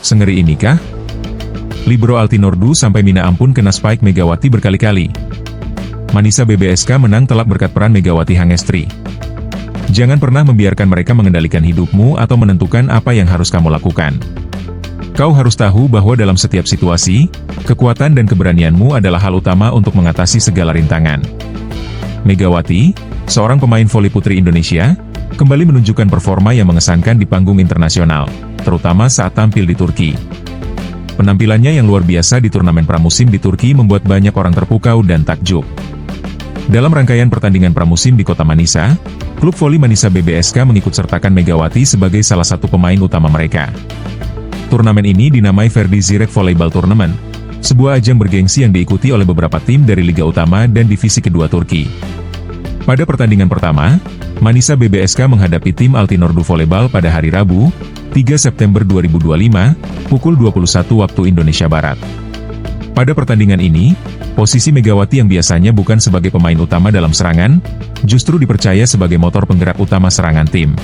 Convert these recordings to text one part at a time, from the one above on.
Sengeri inikah? Libero Altinordu sampai minta ampun kena spike Megawati berkali-kali. Manisa BBSK menang telak berkat peran Megawati Hangestri. Jangan pernah membiarkan mereka mengendalikan hidupmu atau menentukan apa yang harus kamu lakukan. Kau harus tahu bahwa dalam setiap situasi, kekuatan dan keberanianmu adalah hal utama untuk mengatasi segala rintangan. Megawati, seorang pemain voli putri Indonesia, kembali menunjukkan performa yang mengesankan di panggung internasional, terutama saat tampil di Turki. Penampilannya yang luar biasa di turnamen pramusim di Turki membuat banyak orang terpukau dan takjub. Dalam rangkaian pertandingan pramusim di kota Manisa, klub voli Manisa BBSK mengikutsertakan Megawati sebagai salah satu pemain utama mereka. Turnamen ini dinamai Ferdi Zirek Volleyball Tournament, sebuah ajang bergengsi yang diikuti oleh beberapa tim dari Liga Utama dan Divisi Kedua Turki. Pada pertandingan pertama, Manisa BBSK menghadapi tim Altinordu Volleyball pada hari Rabu, 3 September 2025, pukul 21 waktu Indonesia Barat. Pada pertandingan ini, posisi Megawati yang biasanya bukan sebagai pemain utama dalam serangan, justru dipercaya sebagai motor penggerak utama serangan tim.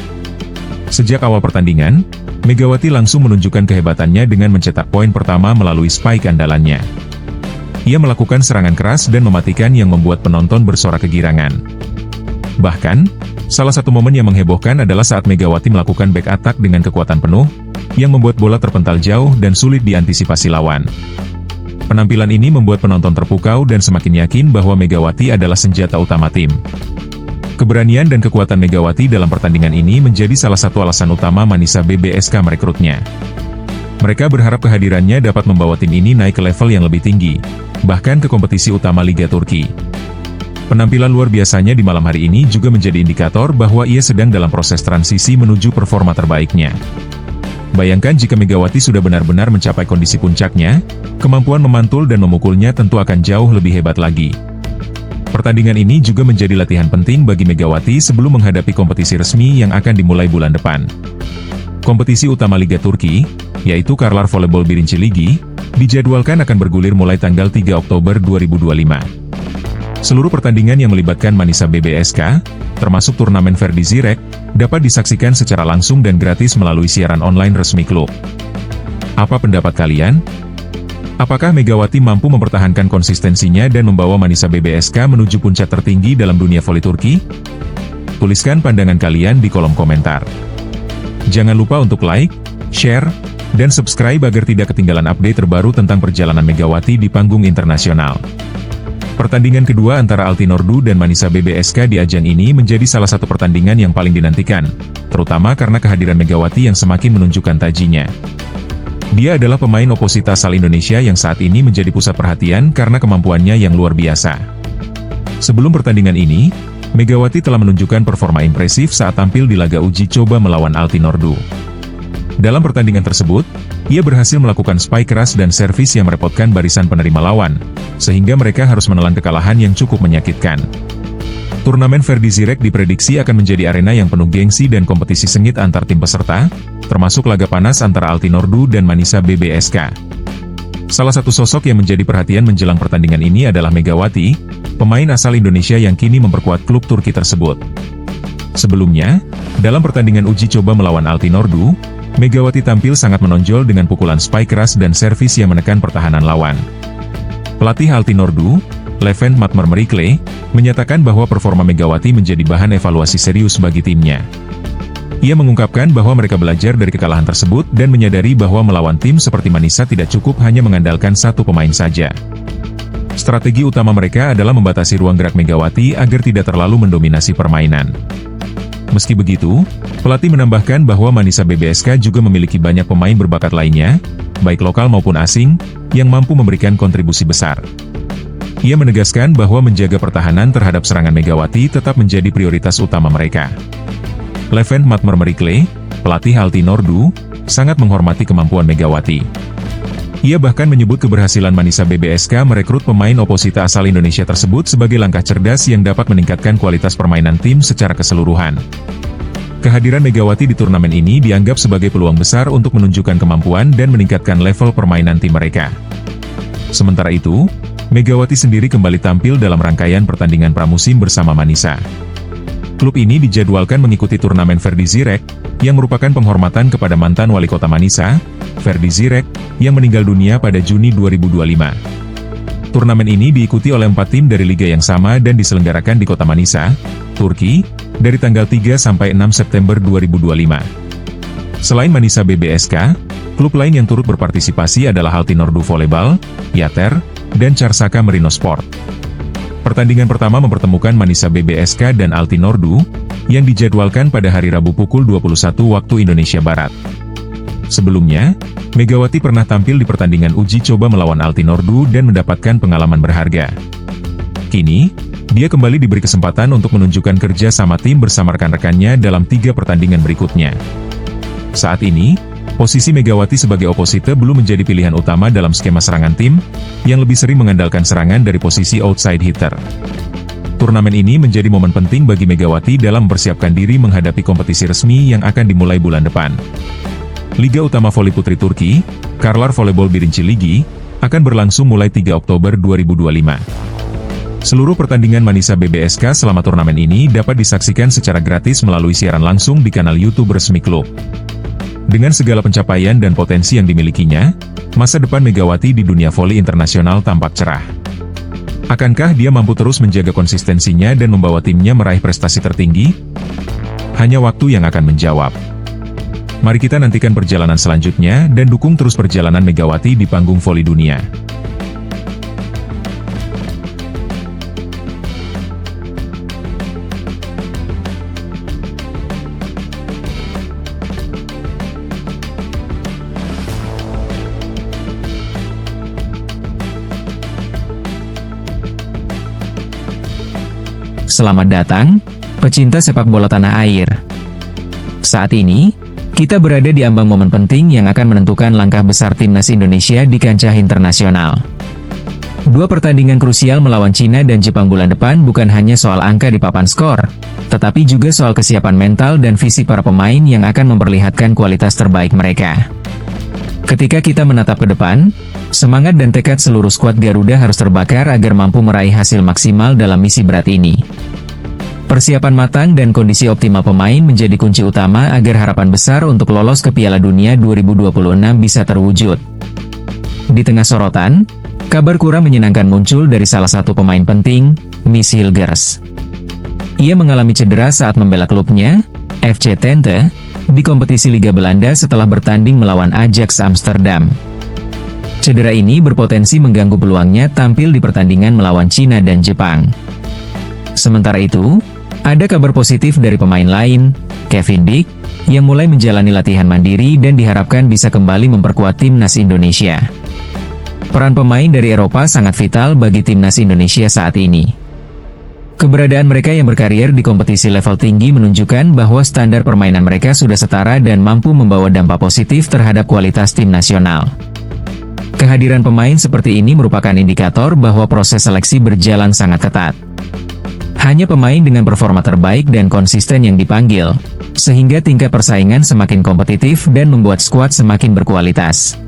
Sejak awal pertandingan, Megawati langsung menunjukkan kehebatannya dengan mencetak poin pertama melalui spike andalannya. Ia melakukan serangan keras dan mematikan yang membuat penonton bersorak kegirangan. Bahkan, salah satu momen yang menghebohkan adalah saat Megawati melakukan back attack dengan kekuatan penuh, yang membuat bola terpental jauh dan sulit diantisipasi lawan. Penampilan ini membuat penonton terpukau dan semakin yakin bahwa Megawati adalah senjata utama tim. Keberanian dan kekuatan Megawati dalam pertandingan ini menjadi salah satu alasan utama Manisa BBSK merekrutnya. Mereka berharap kehadirannya dapat membawa tim ini naik ke level yang lebih tinggi, bahkan ke kompetisi utama Liga Turki. Penampilan luar biasanya di malam hari ini juga menjadi indikator bahwa ia sedang dalam proses transisi menuju performa terbaiknya. Bayangkan jika Megawati sudah benar-benar mencapai kondisi puncaknya, kemampuan memantul dan memukulnya tentu akan jauh lebih hebat lagi. Pertandingan ini juga menjadi latihan penting bagi Megawati sebelum menghadapi kompetisi resmi yang akan dimulai bulan depan. Kompetisi utama Liga Turki, yaitu Karlar Volleyball Birinci Ligi, dijadwalkan akan bergulir mulai tanggal 3 Oktober 2025. Seluruh pertandingan yang melibatkan Manisa BBSK, termasuk turnamen Ferdi Zirek, dapat disaksikan secara langsung dan gratis melalui siaran online resmi klub. Apa pendapat kalian? Apakah Megawati mampu mempertahankan konsistensinya dan membawa Manisa BBSK menuju puncak tertinggi dalam dunia voli Turki? Tuliskan pandangan kalian di kolom komentar. Jangan lupa untuk like, share, dan subscribe agar tidak ketinggalan update terbaru tentang perjalanan Megawati di panggung internasional. Pertandingan kedua antara Altinordu dan Manisa BBSK di ajang ini menjadi salah satu pertandingan yang paling dinantikan, terutama karena kehadiran Megawati yang semakin menunjukkan tajinya. Dia adalah pemain oposita asal Indonesia yang saat ini menjadi pusat perhatian karena kemampuannya yang luar biasa. Sebelum pertandingan ini, Megawati telah menunjukkan performa impresif saat tampil di laga uji coba melawan Altinordu. Dalam pertandingan tersebut, ia berhasil melakukan spike keras dan servis yang merepotkan barisan penerima lawan, sehingga mereka harus menelan kekalahan yang cukup menyakitkan. Turnamen Ferdi Zirek diprediksi akan menjadi arena yang penuh gengsi dan kompetisi sengit antar tim peserta, termasuk laga panas antara Altinordu dan Manisa BBSK. Salah satu sosok yang menjadi perhatian menjelang pertandingan ini adalah Megawati, pemain asal Indonesia yang kini memperkuat klub Turki tersebut. Sebelumnya, dalam pertandingan uji coba melawan Altinordu, Megawati tampil sangat menonjol dengan pukulan spike keras dan servis yang menekan pertahanan lawan. Pelatih Altinordu, Levent Matmer-Merikle, menyatakan bahwa performa Megawati menjadi bahan evaluasi serius bagi timnya. Ia mengungkapkan bahwa mereka belajar dari kekalahan tersebut dan menyadari bahwa melawan tim seperti Manisa tidak cukup hanya mengandalkan satu pemain saja. Strategi utama mereka adalah membatasi ruang gerak Megawati agar tidak terlalu mendominasi permainan. Meski begitu, pelatih menambahkan bahwa Manisa BBSK juga memiliki banyak pemain berbakat lainnya, baik lokal maupun asing, yang mampu memberikan kontribusi besar. Ia menegaskan bahwa menjaga pertahanan terhadap serangan Megawati tetap menjadi prioritas utama mereka. Levent Matmer-Merikle, pelatih Altinordu, sangat menghormati kemampuan Megawati. Ia bahkan menyebut keberhasilan Manisa BBSK merekrut pemain oposita asal Indonesia tersebut sebagai langkah cerdas yang dapat meningkatkan kualitas permainan tim secara keseluruhan. Kehadiran Megawati di turnamen ini dianggap sebagai peluang besar untuk menunjukkan kemampuan dan meningkatkan level permainan tim mereka. Sementara itu, Megawati sendiri kembali tampil dalam rangkaian pertandingan pramusim bersama Manisa. Klub ini dijadwalkan mengikuti turnamen Ferdi Zirek, yang merupakan penghormatan kepada mantan wali kota Manisa, Ferdi Zirek, yang meninggal dunia pada Juni 2025. Turnamen ini diikuti oleh 4 tim dari liga yang sama dan diselenggarakan di kota Manisa, Turki, dari tanggal 3 sampai 6 September 2025. Selain Manisa BBSK, klub lain yang turut berpartisipasi adalah Altinordu Volleyball, Yater, dan Carsaka Merino Sport. Pertandingan pertama mempertemukan Manisa BBSK dan Altinordu, yang dijadwalkan pada hari Rabu pukul 21 waktu Indonesia Barat. Sebelumnya, Megawati pernah tampil di pertandingan uji coba melawan Altinordu dan mendapatkan pengalaman berharga. Kini, dia kembali diberi kesempatan untuk menunjukkan kerja sama tim bersama rekan-rekannya dalam 3 pertandingan berikutnya. Saat ini, posisi Megawati sebagai oposite belum menjadi pilihan utama dalam skema serangan tim, yang lebih sering mengandalkan serangan dari posisi outside hitter. Turnamen ini menjadi momen penting bagi Megawati dalam mempersiapkan diri menghadapi kompetisi resmi yang akan dimulai bulan depan. Liga Utama Voli Putri Turki, Karlar Volleyball Birinci Ligi, akan berlangsung mulai 3 Oktober 2025. Seluruh pertandingan Manisa BBSK selama turnamen ini dapat disaksikan secara gratis melalui siaran langsung di kanal YouTube resmi klub. Dengan segala pencapaian dan potensi yang dimilikinya, masa depan Megawati di dunia voli internasional tampak cerah. Akankah dia mampu terus menjaga konsistensinya dan membawa timnya meraih prestasi tertinggi? Hanya waktu yang akan menjawab. Mari kita nantikan perjalanan selanjutnya dan dukung terus perjalanan Megawati di panggung voli dunia. Selamat datang, pecinta sepak bola tanah air. Saat ini, kita berada di ambang momen penting yang akan menentukan langkah besar timnas Indonesia di kancah internasional. 2 pertandingan krusial melawan Cina dan Jepang bulan depan bukan hanya soal angka di papan skor, tetapi juga soal kesiapan mental dan visi para pemain yang akan memperlihatkan kualitas terbaik mereka. Ketika kita menatap ke depan, semangat dan tekad seluruh skuad Garuda harus terbakar agar mampu meraih hasil maksimal dalam misi berat ini. Persiapan matang dan kondisi optimal pemain menjadi kunci utama agar harapan besar untuk lolos ke Piala Dunia 2026 bisa terwujud. Di tengah sorotan, kabar kurang menyenangkan muncul dari salah satu pemain penting, Mies Hilgers. Ia mengalami cedera saat membela klubnya, FC Twente, di kompetisi Liga Belanda setelah bertanding melawan Ajax Amsterdam. Cedera ini berpotensi mengganggu peluangnya tampil di pertandingan melawan Cina dan Jepang. Sementara itu, ada kabar positif dari pemain lain, Kevin Dick, yang mulai menjalani latihan mandiri dan diharapkan bisa kembali memperkuat timnas Indonesia. Peran pemain dari Eropa sangat vital bagi timnas Indonesia saat ini. Keberadaan mereka yang berkarier di kompetisi level tinggi menunjukkan bahwa standar permainan mereka sudah setara dan mampu membawa dampak positif terhadap kualitas tim nasional. Kehadiran pemain seperti ini merupakan indikator bahwa proses seleksi berjalan sangat ketat. Hanya pemain dengan performa terbaik dan konsisten yang dipanggil, sehingga tingkat persaingan semakin kompetitif dan membuat skuad semakin berkualitas.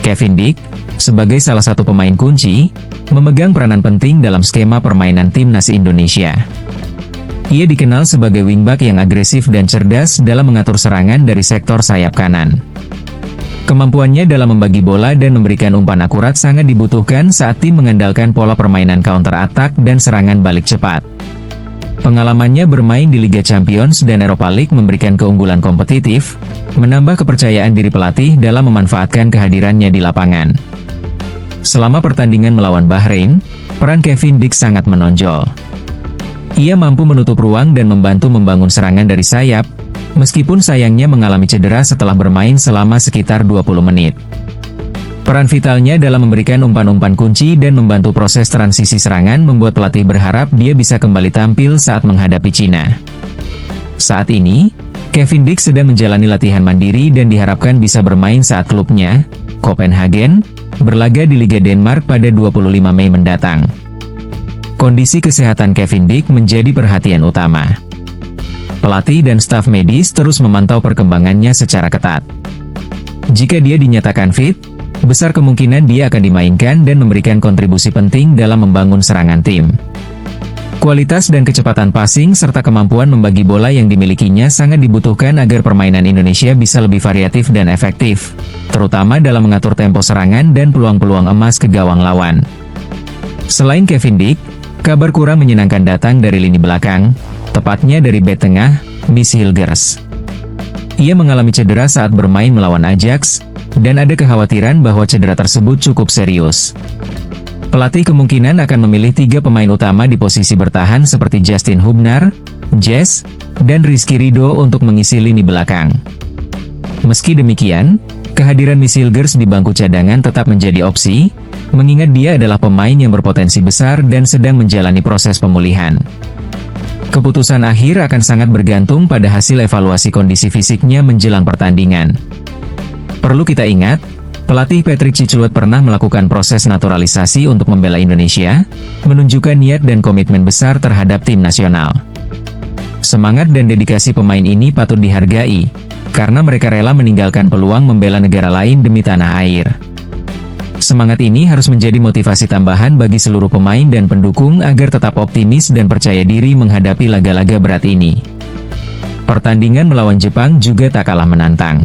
Kevin Dick, sebagai salah satu pemain kunci, memegang peranan penting dalam skema permainan timnas Indonesia. Ia dikenal sebagai wingback yang agresif dan cerdas dalam mengatur serangan dari sektor sayap kanan. Kemampuannya dalam membagi bola dan memberikan umpan akurat sangat dibutuhkan saat tim mengandalkan pola permainan counter-attack dan serangan balik cepat. Pengalamannya bermain di Liga Champions dan Europa League memberikan keunggulan kompetitif, menambah kepercayaan diri pelatih dalam memanfaatkan kehadirannya di lapangan. Selama pertandingan melawan Bahrain, peran Kevin Dick sangat menonjol. Ia mampu menutup ruang dan membantu membangun serangan dari sayap, meskipun sayangnya mengalami cedera setelah bermain selama sekitar 20 menit. Peran vitalnya dalam memberikan umpan-umpan kunci dan membantu proses transisi serangan membuat pelatih berharap dia bisa kembali tampil saat menghadapi Cina. Saat ini, Kevin Dick sedang menjalani latihan mandiri dan diharapkan bisa bermain saat klubnya, Copenhagen, berlaga di Liga Denmark pada 25 Mei mendatang. Kondisi kesehatan Kevin Dick menjadi perhatian utama. Pelatih dan staf medis terus memantau perkembangannya secara ketat. Jika dia dinyatakan fit, besar kemungkinan dia akan dimainkan dan memberikan kontribusi penting dalam membangun serangan tim. Kualitas dan kecepatan passing serta kemampuan membagi bola yang dimilikinya sangat dibutuhkan agar permainan Indonesia bisa lebih variatif dan efektif, terutama dalam mengatur tempo serangan dan peluang-peluang emas ke gawang lawan. Selain Kevin Dick, kabar kurang menyenangkan datang dari lini belakang, tepatnya dari bek tengah, Miss Hilgers. Ia mengalami cedera saat bermain melawan Ajax, dan ada kekhawatiran bahwa cedera tersebut cukup serius. Pelatih kemungkinan akan memilih 3 pemain utama di posisi bertahan seperti Justin Hubner, Jess, dan Rizky Ridho untuk mengisi lini belakang. Meski demikian, kehadiran Miss Hilgers di bangku cadangan tetap menjadi opsi, mengingat dia adalah pemain yang berpotensi besar dan sedang menjalani proses pemulihan. Keputusan akhir akan sangat bergantung pada hasil evaluasi kondisi fisiknya menjelang pertandingan. Perlu kita ingat, pelatih Patrick Cicluet pernah melakukan proses naturalisasi untuk membela Indonesia, menunjukkan niat dan komitmen besar terhadap tim nasional. Semangat dan dedikasi pemain ini patut dihargai, karena mereka rela meninggalkan peluang membela negara lain demi tanah air. Semangat ini harus menjadi motivasi tambahan bagi seluruh pemain dan pendukung agar tetap optimis dan percaya diri menghadapi laga-laga berat ini. Pertandingan melawan Jepang juga tak kalah menantang.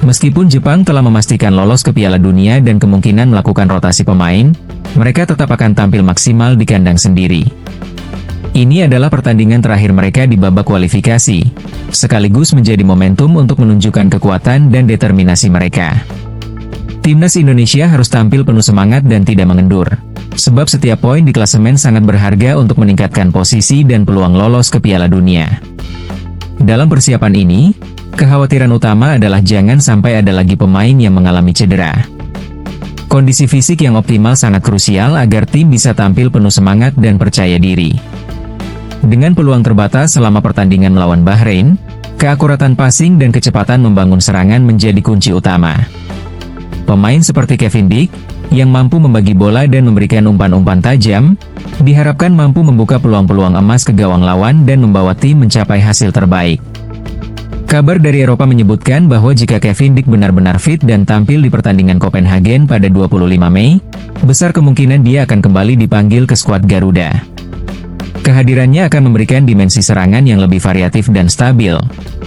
Meskipun Jepang telah memastikan lolos ke Piala Dunia dan kemungkinan melakukan rotasi pemain, mereka tetap akan tampil maksimal di kandang sendiri. Ini adalah pertandingan terakhir mereka di babak kualifikasi, sekaligus menjadi momentum untuk menunjukkan kekuatan dan determinasi mereka. Timnas Indonesia harus tampil penuh semangat dan tidak mengendur, sebab setiap poin di klasemen sangat berharga untuk meningkatkan posisi dan peluang lolos ke Piala Dunia. Dalam persiapan ini, kekhawatiran utama adalah jangan sampai ada lagi pemain yang mengalami cedera. Kondisi fisik yang optimal sangat krusial agar tim bisa tampil penuh semangat dan percaya diri. Dengan peluang terbatas selama pertandingan melawan Bahrain, keakuratan passing dan kecepatan membangun serangan menjadi kunci utama. Pemain seperti Kevin Dick, yang mampu membagi bola dan memberikan umpan-umpan tajam, diharapkan mampu membuka peluang-peluang emas ke gawang lawan dan membawa tim mencapai hasil terbaik. Kabar dari Eropa menyebutkan bahwa jika Kevin Dick benar-benar fit dan tampil di pertandingan Copenhagen pada 25 Mei, besar kemungkinan dia akan kembali dipanggil ke skuad Garuda. Kehadirannya akan memberikan dimensi serangan yang lebih variatif dan stabil,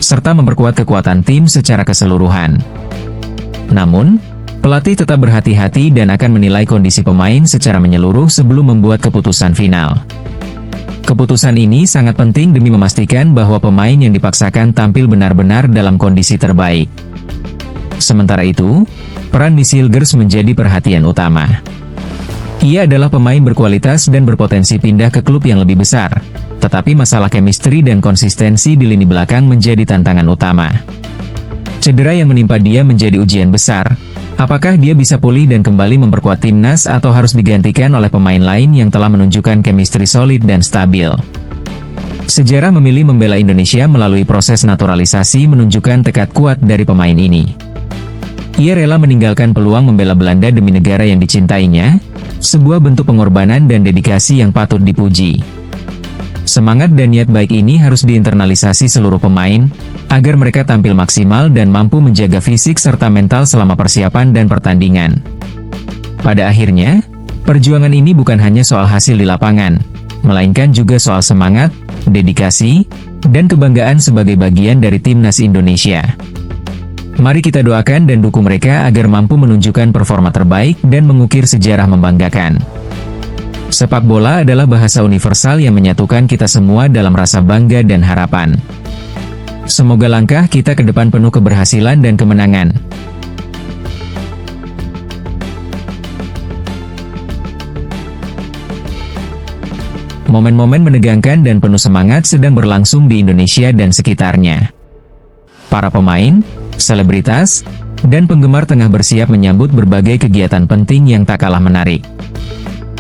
serta memperkuat kekuatan tim secara keseluruhan. Namun, pelatih tetap berhati-hati dan akan menilai kondisi pemain secara menyeluruh sebelum membuat keputusan final. Keputusan ini sangat penting demi memastikan bahwa pemain yang dipaksakan tampil benar-benar dalam kondisi terbaik. Sementara itu, peran Miss Hilgers menjadi perhatian utama. Ia adalah pemain berkualitas dan berpotensi pindah ke klub yang lebih besar, tetapi masalah chemistry dan konsistensi di lini belakang menjadi tantangan utama. Cedera yang menimpa dia menjadi ujian besar. Apakah dia bisa pulih dan kembali memperkuat timnas atau harus digantikan oleh pemain lain yang telah menunjukkan chemistry solid dan stabil? Sejarah memilih membela Indonesia melalui proses naturalisasi menunjukkan tekad kuat dari pemain ini. Ia rela meninggalkan peluang membela Belanda demi negara yang dicintainya, sebuah bentuk pengorbanan dan dedikasi yang patut dipuji. Semangat dan niat baik ini harus diinternalisasi seluruh pemain, agar mereka tampil maksimal dan mampu menjaga fisik serta mental selama persiapan dan pertandingan. Pada akhirnya, perjuangan ini bukan hanya soal hasil di lapangan, melainkan juga soal semangat, dedikasi, dan kebanggaan sebagai bagian dari timnas Indonesia. Mari kita doakan dan dukung mereka agar mampu menunjukkan performa terbaik dan mengukir sejarah membanggakan. Sepak bola adalah bahasa universal yang menyatukan kita semua dalam rasa bangga dan harapan. Semoga langkah kita ke depan penuh keberhasilan dan kemenangan. Momen-momen menegangkan dan penuh semangat sedang berlangsung di Indonesia dan sekitarnya. Para pemain, selebritas, dan penggemar tengah bersiap menyambut berbagai kegiatan penting yang tak kalah menarik.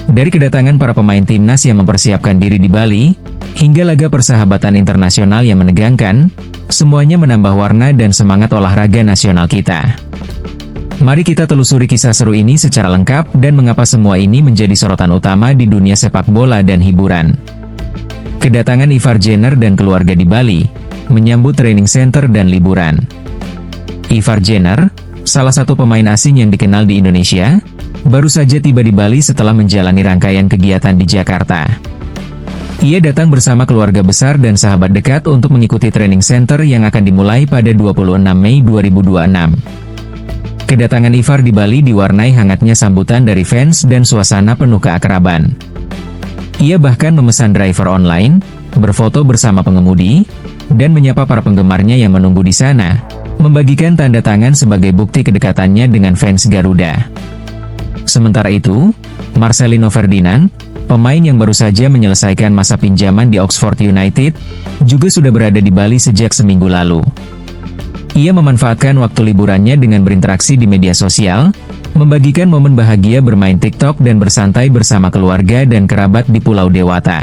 Dari kedatangan para pemain timnas yang mempersiapkan diri di Bali, hingga laga persahabatan internasional yang menegangkan, semuanya menambah warna dan semangat olahraga nasional kita. Mari kita telusuri kisah seru ini secara lengkap dan mengapa semua ini menjadi sorotan utama di dunia sepak bola dan hiburan. Kedatangan Ivar Jenner dan keluarga di Bali, menyambut training center dan liburan. Ivar Jenner, salah satu pemain asing yang dikenal di Indonesia, baru saja tiba di Bali setelah menjalani rangkaian kegiatan di Jakarta. Ia datang bersama keluarga besar dan sahabat dekat untuk mengikuti training center yang akan dimulai pada 26 Mei 2026. Kedatangan Ivar di Bali diwarnai hangatnya sambutan dari fans dan suasana penuh keakraban. Ia bahkan memesan driver online, berfoto bersama pengemudi, dan menyapa para penggemarnya yang menunggu di sana, membagikan tanda tangan sebagai bukti kedekatannya dengan fans Garuda. Sementara itu, Marcelino Ferdinand, pemain yang baru saja menyelesaikan masa pinjaman di Oxford United, juga sudah berada di Bali sejak seminggu lalu. Ia memanfaatkan waktu liburannya dengan berinteraksi di media sosial, membagikan momen bahagia bermain TikTok dan bersantai bersama keluarga dan kerabat di Pulau Dewata.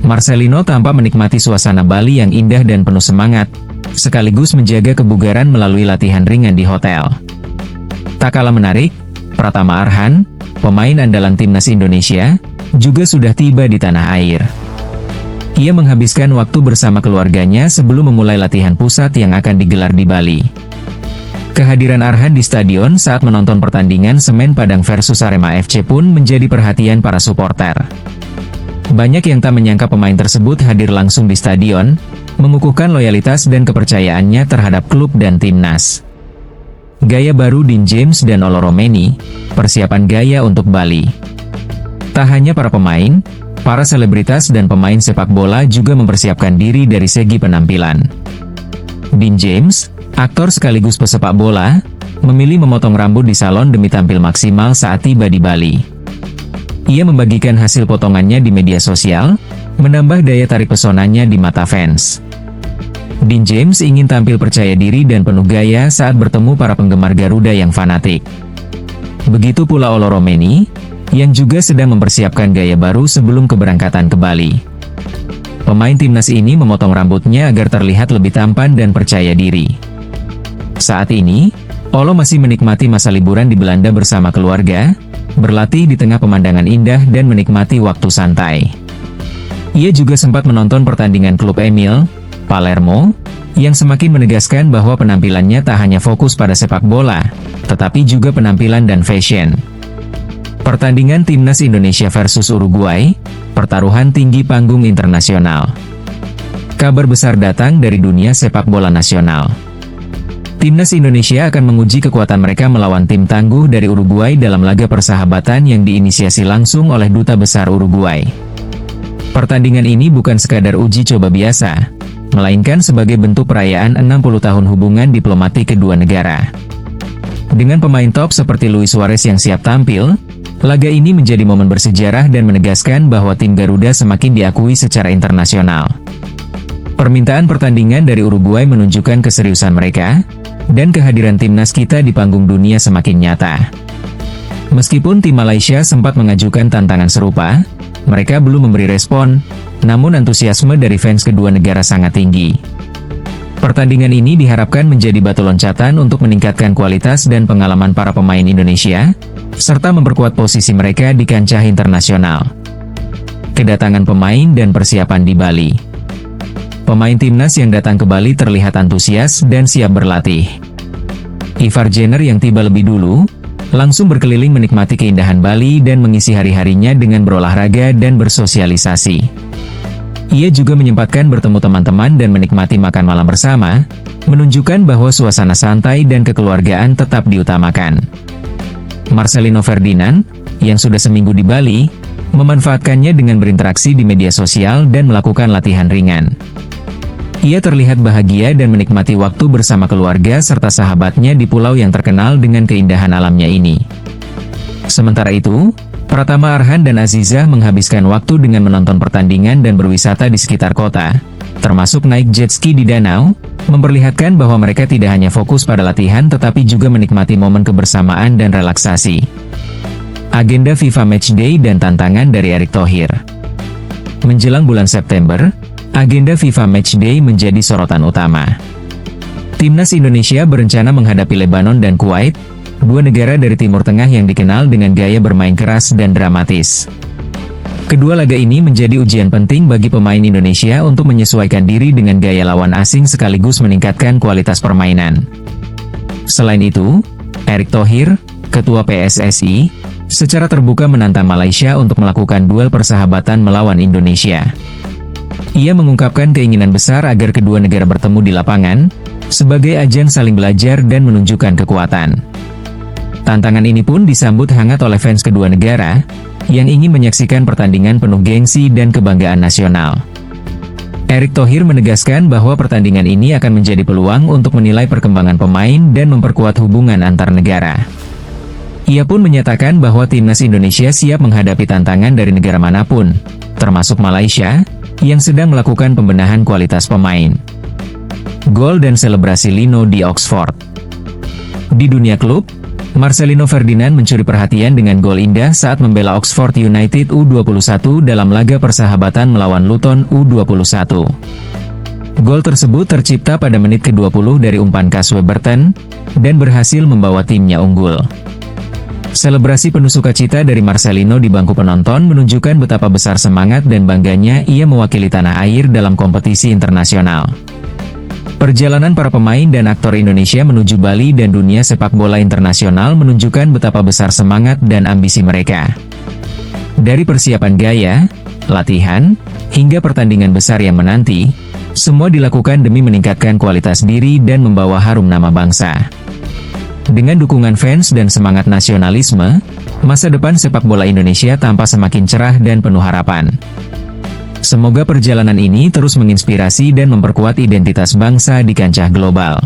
Marcelino tampak menikmati suasana Bali yang indah dan penuh semangat, sekaligus menjaga kebugaran melalui latihan ringan di hotel. Tak kalah menarik, Pratama Arhan, pemain andalan timnas Indonesia, juga sudah tiba di tanah air. Ia menghabiskan waktu bersama keluarganya sebelum memulai latihan pusat yang akan digelar di Bali. Kehadiran Arhan di stadion saat menonton pertandingan Semen Padang versus Arema FC pun menjadi perhatian para supporter. Banyak yang tak menyangka pemain tersebut hadir langsung di stadion, mengukuhkan loyalitas dan kepercayaannya terhadap klub dan timnas. Gaya baru Dean James dan Olo Romeni, persiapan gaya untuk Bali. Tak hanya para pemain, para selebritas dan pemain sepak bola juga mempersiapkan diri dari segi penampilan. Dean James, aktor sekaligus pesepak bola, memilih memotong rambut di salon demi tampil maksimal saat tiba di Bali. Ia membagikan hasil potongannya di media sosial, menambah daya tarik pesonanya di mata fans. Dean James ingin tampil percaya diri dan penuh gaya saat bertemu para penggemar Garuda yang fanatik. Begitu pula Olo Romeni, yang juga sedang mempersiapkan gaya baru sebelum keberangkatan ke Bali. Pemain timnas ini memotong rambutnya agar terlihat lebih tampan dan percaya diri. Saat ini, Olo masih menikmati masa liburan di Belanda bersama keluarga, berlatih di tengah pemandangan indah dan menikmati waktu santai. Ia juga sempat menonton pertandingan klub Emil, Palermo, yang semakin menegaskan bahwa penampilannya tak hanya fokus pada sepak bola, tetapi juga penampilan dan fashion. Pertandingan Timnas Indonesia versus Uruguay, pertaruhan tinggi panggung internasional. Kabar besar datang dari dunia sepak bola nasional. Timnas Indonesia akan menguji kekuatan mereka melawan tim tangguh dari Uruguay dalam laga persahabatan yang diinisiasi langsung oleh Duta Besar Uruguay. Pertandingan ini bukan sekadar uji coba biasa, melainkan sebagai bentuk perayaan 60 tahun hubungan diplomatik kedua negara. Dengan pemain top seperti Luis Suarez yang siap tampil, laga ini menjadi momen bersejarah dan menegaskan bahwa tim Garuda semakin diakui secara internasional. Permintaan pertandingan dari Uruguay menunjukkan keseriusan mereka, dan kehadiran timnas kita di panggung dunia semakin nyata. Meskipun tim Malaysia sempat mengajukan tantangan serupa, mereka belum memberi respon, namun antusiasme dari fans kedua negara sangat tinggi. Pertandingan ini diharapkan menjadi batu loncatan untuk meningkatkan kualitas dan pengalaman para pemain Indonesia, serta memperkuat posisi mereka di kancah internasional. Kedatangan pemain dan persiapan di Bali. Pemain timnas yang datang ke Bali terlihat antusias dan siap berlatih. Ivar Jenner yang tiba lebih dulu, langsung berkeliling menikmati keindahan Bali dan mengisi hari-harinya dengan berolahraga dan bersosialisasi. Ia juga menyempatkan bertemu teman-teman dan menikmati makan malam bersama, menunjukkan bahwa suasana santai dan kekeluargaan tetap diutamakan. Marcelino Ferdinand, yang sudah seminggu di Bali, memanfaatkannya dengan berinteraksi di media sosial dan melakukan latihan ringan. Ia terlihat bahagia dan menikmati waktu bersama keluarga serta sahabatnya di pulau yang terkenal dengan keindahan alamnya ini. Sementara itu, Pratama Arhan dan Azizah menghabiskan waktu dengan menonton pertandingan dan berwisata di sekitar kota, termasuk naik jet ski di danau, memperlihatkan bahwa mereka tidak hanya fokus pada latihan tetapi juga menikmati momen kebersamaan dan relaksasi. Agenda FIFA Matchday dan tantangan dari Erick Thohir. Menjelang bulan September, agenda FIFA Matchday menjadi sorotan utama. Timnas Indonesia berencana menghadapi Lebanon dan Kuwait, dua negara dari Timur Tengah yang dikenal dengan gaya bermain keras dan dramatis. Kedua laga ini menjadi ujian penting bagi pemain Indonesia untuk menyesuaikan diri dengan gaya lawan asing sekaligus meningkatkan kualitas permainan. Selain itu, Erick Thohir, Ketua PSSI, secara terbuka menantang Malaysia untuk melakukan duel persahabatan melawan Indonesia. Ia mengungkapkan keinginan besar agar kedua negara bertemu di lapangan, sebagai ajang saling belajar dan menunjukkan kekuatan. Tantangan ini pun disambut hangat oleh fans kedua negara, yang ingin menyaksikan pertandingan penuh gengsi dan kebanggaan nasional. Erick Thohir menegaskan bahwa pertandingan ini akan menjadi peluang untuk menilai perkembangan pemain dan memperkuat hubungan antar negara. Ia pun menyatakan bahwa timnas Indonesia siap menghadapi tantangan dari negara manapun, termasuk Malaysia, yang sedang melakukan pembenahan kualitas pemain. Gol dan selebrasi Lino di Oxford. Di dunia klub, Marcelino Ferdinand mencuri perhatian dengan gol indah saat membela Oxford United U21 dalam laga persahabatan melawan Luton U21. Gol tersebut tercipta pada menit ke-20 dari umpan khas Weberton, dan berhasil membawa timnya unggul. Selebrasi penuh sukacita dari Marcelino di bangku penonton menunjukkan betapa besar semangat dan bangganya ia mewakili tanah air dalam kompetisi internasional. Perjalanan para pemain dan aktor Indonesia menuju Bali dan dunia sepak bola internasional menunjukkan betapa besar semangat dan ambisi mereka. Dari persiapan gaya, latihan, hingga pertandingan besar yang menanti, semua dilakukan demi meningkatkan kualitas diri dan membawa harum nama bangsa. Dengan dukungan fans dan semangat nasionalisme, masa depan sepak bola Indonesia tampak semakin cerah dan penuh harapan. Semoga perjalanan ini terus menginspirasi dan memperkuat identitas bangsa di kancah global.